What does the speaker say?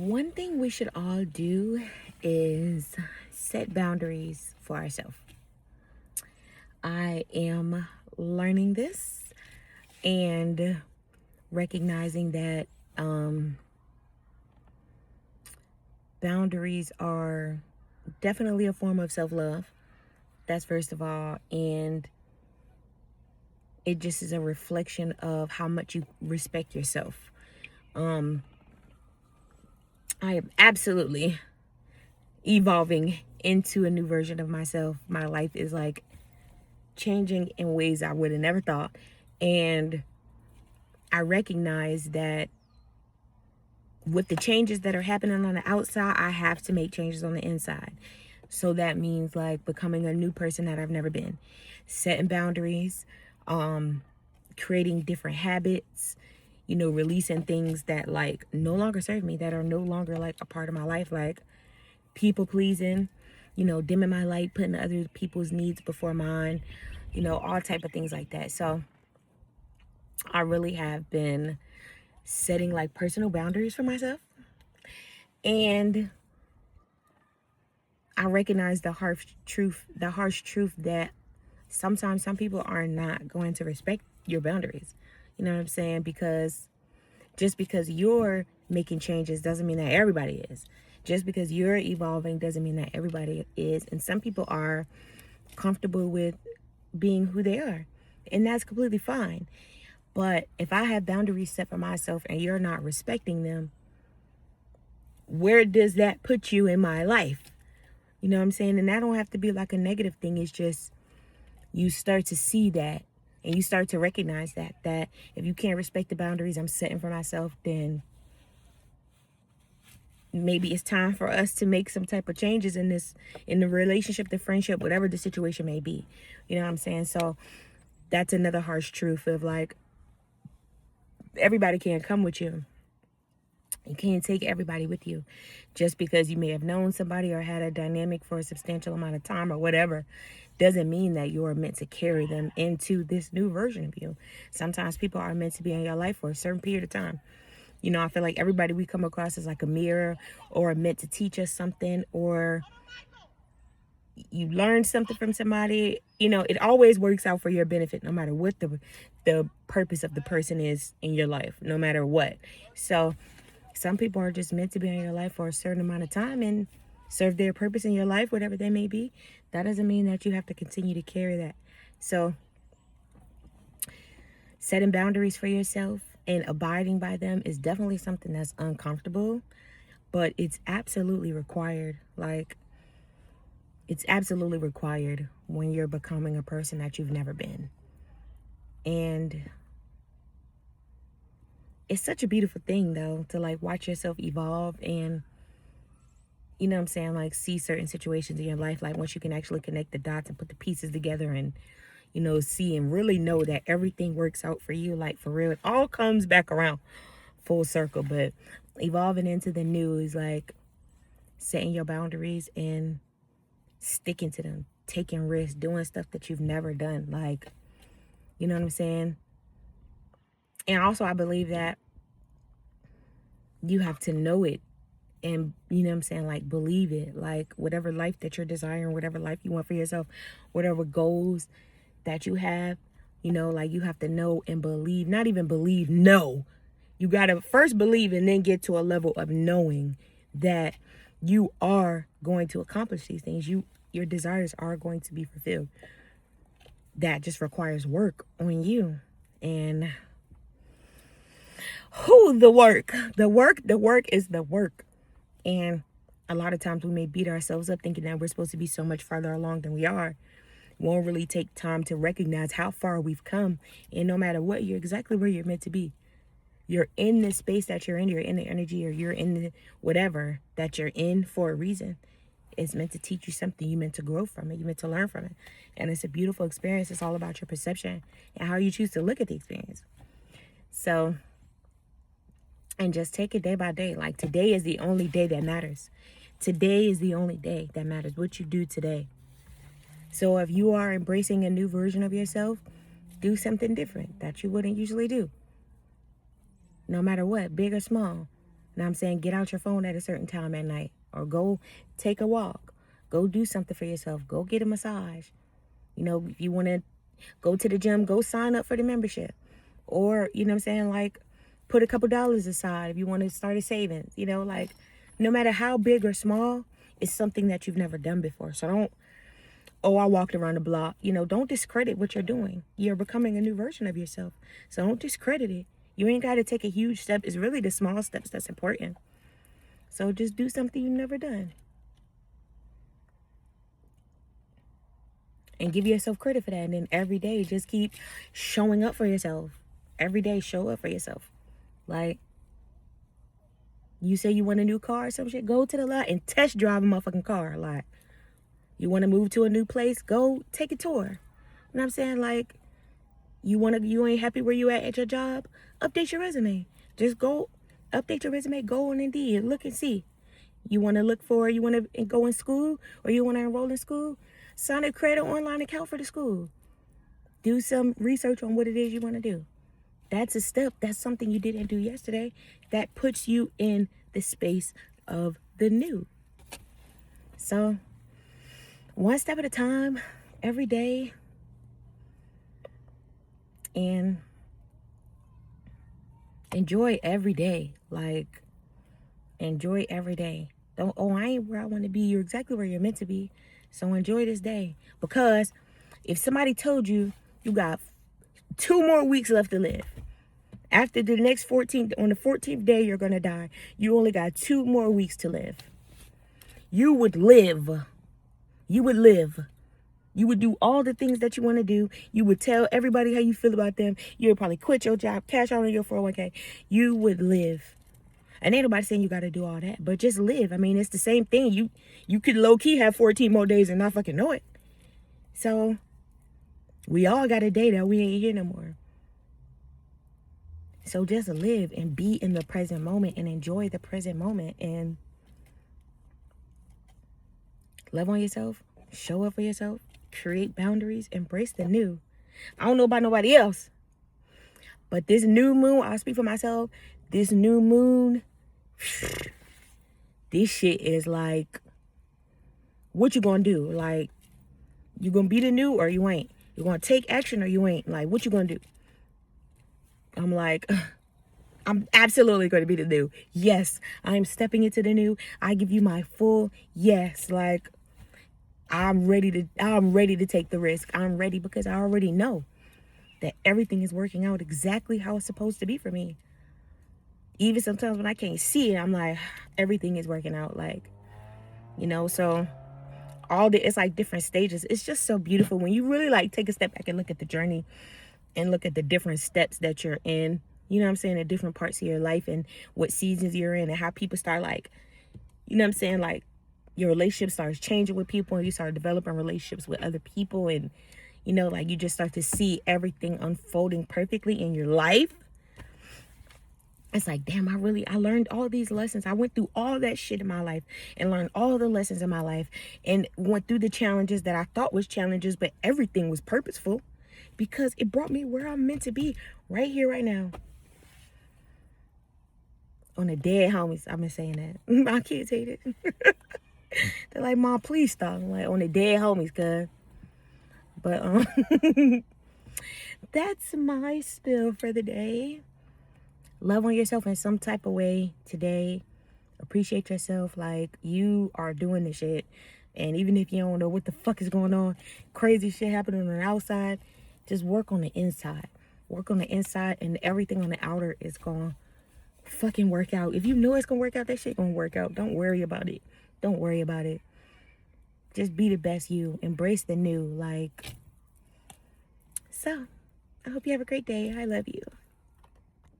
One thing we should all do is set boundaries for ourselves. I am learning this and recognizing that boundaries are definitely a form of self love. That's first of all. And it just is a reflection of how much you respect yourself. I am absolutely evolving into a new version of myself. My life is like changing in ways I would have never thought. And I recognize that with the changes that are happening on the outside, I have to make changes on the inside. So that means like becoming a new person that I've never been, setting boundaries, creating different habits, releasing things that like no longer serve me, that are no longer like a part of my life, like people pleasing, dimming my light, putting other people's needs before mine, all type of things like that. So I really have been setting like personal boundaries for myself. And I recognize the harsh truth that sometimes some people are not going to respect your boundaries. You know what I'm saying? Because just because you're making changes doesn't mean that everybody is. Just because you're evolving doesn't mean that everybody is. And some people are comfortable with being who they are. And that's completely fine. But if I have boundaries set for myself and you're not respecting them, where does that put you in my life? You know what I'm saying? And that don't have to be like a negative thing. It's just you start to see that and you start to recognize that if you can't respect the boundaries I'm setting for myself, then maybe it's time for us to make some type of changes in the relationship, the friendship, whatever the situation may be. You know what I'm saying? So that's another harsh truth of like, everybody can't come with you. You can't take everybody with you. Just because you may have known somebody or had a dynamic for a substantial amount of time or whatever doesn't mean that you're meant to carry them into this new version of you. Sometimes people are meant to be in your life for a certain period of time. I feel like everybody we come across is like a mirror or meant to teach us something, or you learn something from somebody. It always works out for your benefit, no matter what the purpose of the person is in your life, no matter what. So some people are just meant to be in your life for a certain amount of time and serve their purpose in your life, whatever they may be. That doesn't mean that you have to continue to carry that. So setting boundaries for yourself and abiding by them is definitely something that's uncomfortable, but it's absolutely required. Like, it's absolutely required when you're becoming a person that you've never been. And it's such a beautiful thing, though, to like watch yourself evolve and, you know what I'm saying, like see certain situations in your life, like once you can actually connect the dots and put the pieces together and, see and really know that everything works out for you, like for real. It all comes back around full circle. But evolving into the new is like setting your boundaries and sticking to them, taking risks, doing stuff that you've never done. Like, you know what I'm saying? And also, I believe that you have to know it and, you know what I'm saying, like believe it. Like whatever life that you're desiring, whatever life you want for yourself, whatever goals that you have, like you have to know and believe. Not even believe, know. You got to first believe and then get to a level of knowing that you are going to accomplish these things. Your desires are going to be fulfilled. That just requires work on you. And the work is the work. And a lot of times we may beat ourselves up thinking that we're supposed to be so much farther along than we are. Won't really take time to recognize how far we've come. And no matter what, you're exactly where you're meant to be. You're in the space that you're in the energy, or you're in the whatever that you're in for a reason. It's meant to teach you something. You're meant to grow from it. You're meant to learn from it. And it's a beautiful experience. It's all about your perception and how you choose to look at the experience. So, and just take it day by day. Like today is the only day that matters. Today is the only day that matters. What you do today. So if you are embracing a new version of yourself, do something different that you wouldn't usually do. No matter what, big or small. know what I'm saying? Get out your phone at a certain time at night, or go take a walk. Go do something for yourself. Go get a massage. You know, if you want to go to the gym, go sign up for the membership. Or, you know what I'm saying, like, put a couple dollars aside if you want to start a savings. You know, like, no matter how big or small, it's something that you've never done before. So don't, oh, I walked around the block. You know, don't discredit what you're doing. You're becoming a new version of yourself. So don't discredit it. You ain't got to take a huge step. It's really the small steps that's important. So just do something you've never done. And give yourself credit for that. And then every day, just keep showing up for yourself. Every day, show up for yourself. Like, you say you want a new car or some shit, go to the lot and test drive a motherfucking car. Like, you want to move to a new place, go take a tour. You know what I'm saying? Like, you ain't happy where you at your job, update your resume. Just go update your resume, go on Indeed, look and see. You want to go in school, or you want to enroll in school? Sign up, create an online account for the school. Do some research on what it is you want to do. That's a step. That's something you didn't do yesterday. That puts you in the space of the new. So, one step at a time, every day. And enjoy every day. Like, enjoy every day. Don't, oh, I ain't where I want to be. You're exactly where you're meant to be. So enjoy this day. Because if somebody told you you got 2 more weeks left to live, after the next 14th, on the 14th day you're going to die, you only got 2 more weeks to live. You would live. You would live. You would do all the things that you want to do. You would tell everybody how you feel about them. You would probably quit your job, cash out on your 401k. You would live. And ain't nobody saying you got to do all that, but just live. I mean, it's the same thing. You could low-key have 14 more days and not fucking know it. So, we all got a day that we ain't here no more. So just live and be in the present moment and enjoy the present moment and love on yourself, show up for yourself, create boundaries, embrace the new. I don't know about nobody else, but this new moon, I'll speak for myself, this new moon, this shit is like, what you gonna do? Like, you gonna be the new or you ain't? You gonna take action or you ain't? Like, what you gonna do? I'm like, I'm absolutely going to be the new. Yes, I'm stepping into the new. I give you my full yes. Like, I'm ready to take the risk. I'm ready because I already know that everything is working out exactly how it's supposed to be for me. Even sometimes when I can't see it, I'm like, everything is working out. Like, you know, so it's like different stages. It's just so beautiful when you really like take a step back and look at the journey and look at the different steps that you're in. You know what I'm saying? The different parts of your life and what seasons you're in and how people start, like, you know what I'm saying? Like, your relationship starts changing with people and you start developing relationships with other people. And, you know, like, you just start to see everything unfolding perfectly in your life. It's like, damn, I learned all these lessons. I went through all that shit in my life and learned all the lessons in my life and went through the challenges that I thought was challenges, but everything was purposeful because it brought me where I'm meant to be right here, right now. On the dead homies, I've been saying that. My kids hate it. They're like, Mom, please stop. I'm like, on the dead homies, cuz. But that's my spill for the day. Love on yourself in some type of way today. Appreciate yourself. Like, you are doing this shit. And even if you don't know what the fuck is going on, crazy shit happening on the outside, just work on the inside. Work on the inside and everything on the outer is going to fucking work out. If you know it's going to work out, that shit going to work out. Don't worry about it. Don't worry about it. Just be the best you. Embrace the new. Like, so, I hope you have a great day. I love you.